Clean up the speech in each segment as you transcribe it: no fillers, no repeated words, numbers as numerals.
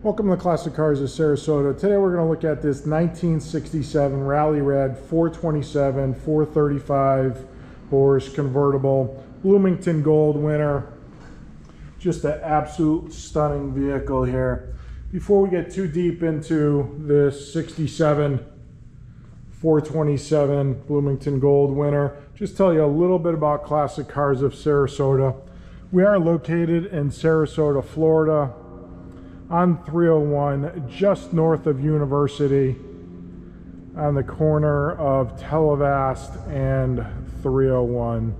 Welcome to Classic Cars of Sarasota. Today we're going to look at this 1967 Rally Red 427 435 horse convertible Bloomington Gold winner. Just an absolute stunning vehicle here. Before we get too deep into this 67 427 Bloomington Gold winner, just tell you a little bit about Classic Cars of Sarasota. We are located in Sarasota, Florida, on 301, just north of University, on the corner of Televast and 301.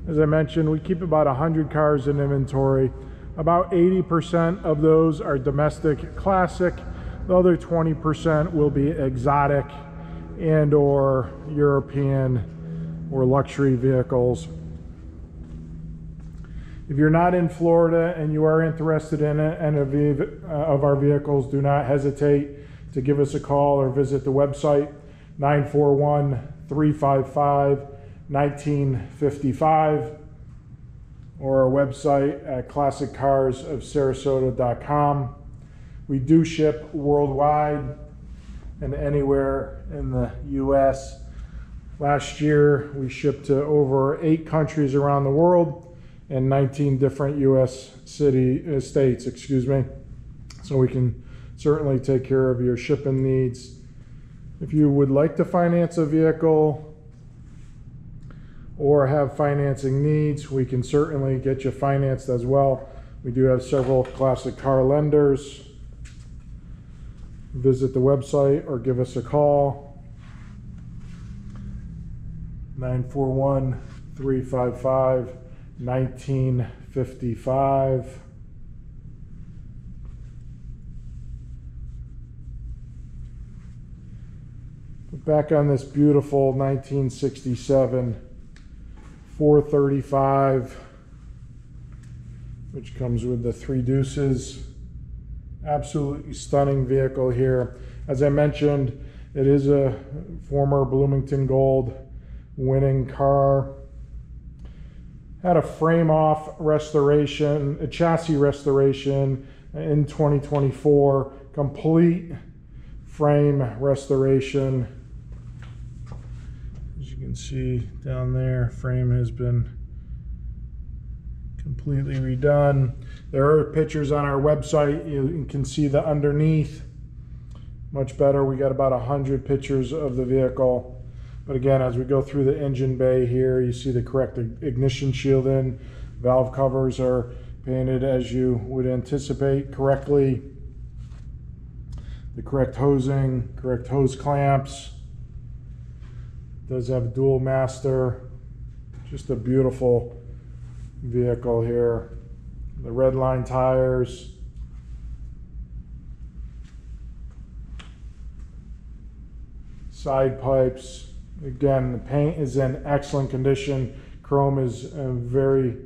As I mentioned, we keep about 100 cars in inventory. About 80% of those are domestic classic. The other 20% will be exotic and or European or luxury vehicles. If you're not in Florida and you are interested in any of our vehicles, do not hesitate to give us a call or visit the website 941-355-1955 or our website at classiccarsofsarasota.com. We do ship worldwide and anywhere in the US. Last year we shipped to over 8 countries around the world and 19 different US states, so we can certainly take care of your shipping needs. If you would like to finance a vehicle or have financing needs, we can certainly get you financed as well. We do have several classic car lenders. Visit the website or give us a call, 941-355-1955. Back on this beautiful 1967 435, which comes with the 3 deuces. Absolutely stunning vehicle here. As I mentioned, it is a former Bloomington Gold winning car. Had a frame off restoration, a chassis restoration in 2024, complete frame restoration. As you can see down there, frame has been completely redone. There are pictures on our website. You can see the underneath much better. We got about 100 pictures of the vehicle. But again, as we go through the engine bay here, you see the correct ignition shielding. Valve covers are painted as you would anticipate correctly. The correct hosing, correct hose clamps. It does have dual master. Just a beautiful vehicle here. The red line tires. Side pipes. Again, the paint is in excellent condition. Chrome is very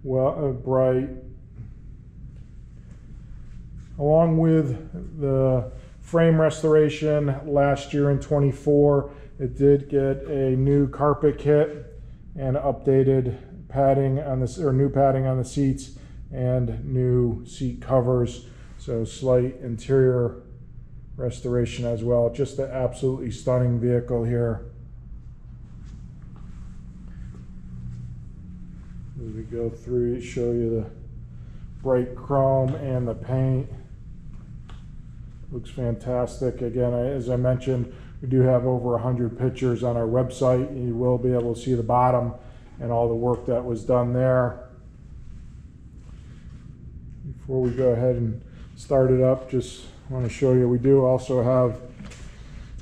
well bright. Along with the frame restoration last year in 24, it did get a new carpet kit and updated padding on this, or new padding on the seats and new seat covers. So slight interior restoration as well. Just an absolutely stunning vehicle here. As we go through, show you the bright chrome and the paint. Looks fantastic. Again, as I mentioned, we do have over 100 pictures on our website. You will be able to see the bottom and all the work that was done there. Before we go ahead and start it up, just want to show you, we do also have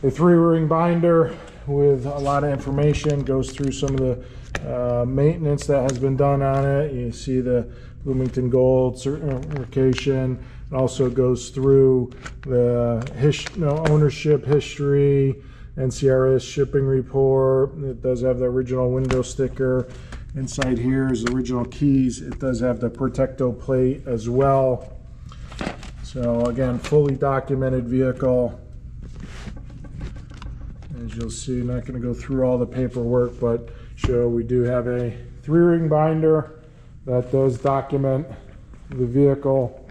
a 3-ring binder with a lot of information. Goes through some of the maintenance that has been done on it. You see the Bloomington Gold Certification. It also goes through the ownership history, NCRS shipping report. It does have the original window sticker. Inside here is the original keys. It does have the Protecto plate as well. So again, fully documented vehicle. As you'll see, not going to go through all the paperwork, but show we do have a 3-ring binder that does document the vehicle.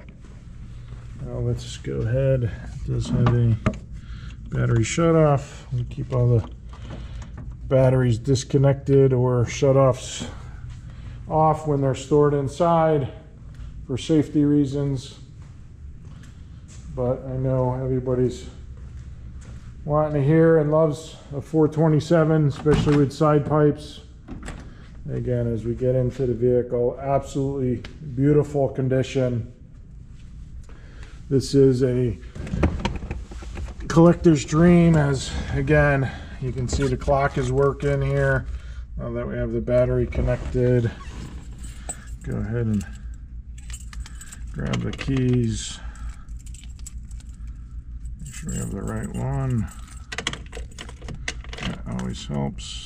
Now let's go ahead. It does have a battery shutoff. We keep all the batteries disconnected or shutoffs off when they're stored inside for safety reasons. But I know everybody's wanting to hear and loves a 427, especially with side pipes. Again, as we get into the vehicle, absolutely beautiful condition. This is a collector's dream, as again, you can see the clock is working here. Now that we have the battery connected, go ahead and grab the keys. Make sure we have the right one. That always helps.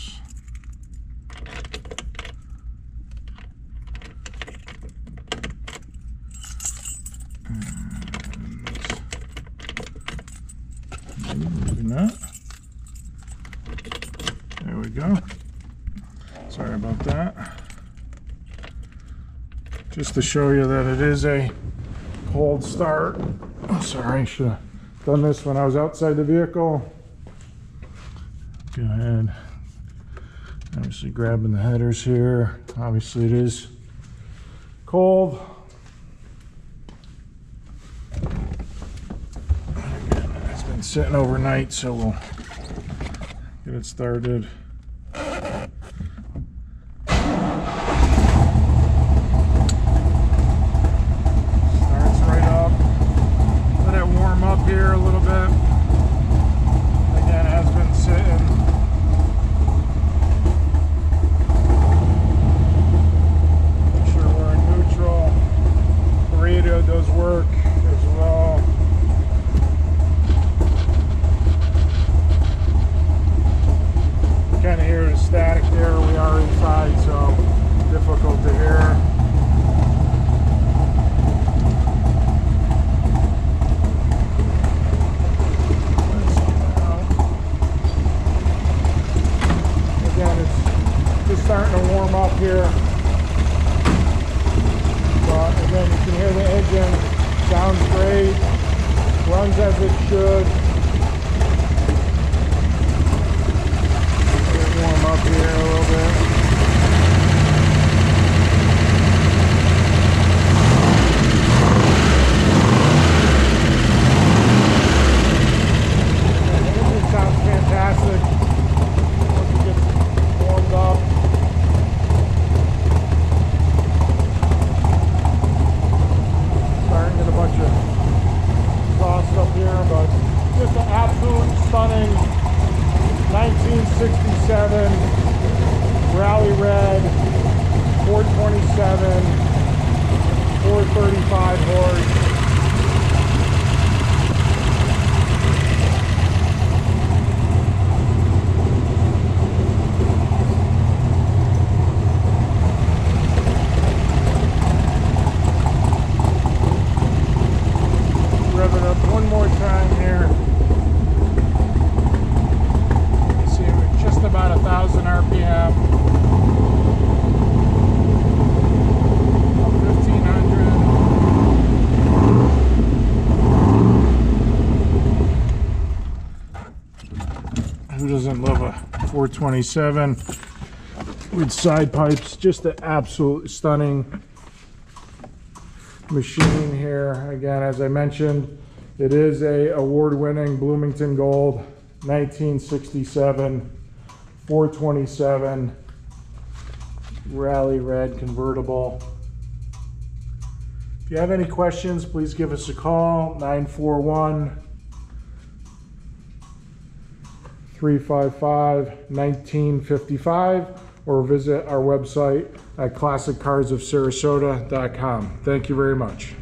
Maybe not. There we go. Sorry about that. Just to show you that it is a cold start. Oh, sorry, I should have done this when I was outside the vehicle. Go ahead. Obviously grabbing the headers here. Obviously it is cold. It's been sitting overnight, so we'll get it started. Here a little bit. Again, it has been sitting. Make sure we're in neutral. The radio does work as well. You kind of hear the static there. We are inside, so difficult to hear. Starting to warm up here, but again, you can hear the engine. Sounds great, runs as it should. Let it warm up here a little bit. The engine sounds fantastic once it gets warmed up. Up here, but just an absolute stunning 1967 Rally Red 427 435 horse. Rev it up one more time here. You see we're just about 1,000 RPM. Up 1,500. Who doesn't love a 427 with side pipes? Just an absolute stunning machine here. Again, as I mentioned, it is a award-winning Bloomington Gold 1967 427 Rally Red convertible. If you have any questions, please give us a call, 941-355-1955, or visit our website at classiccarsofsarasota.com. Thank you very much.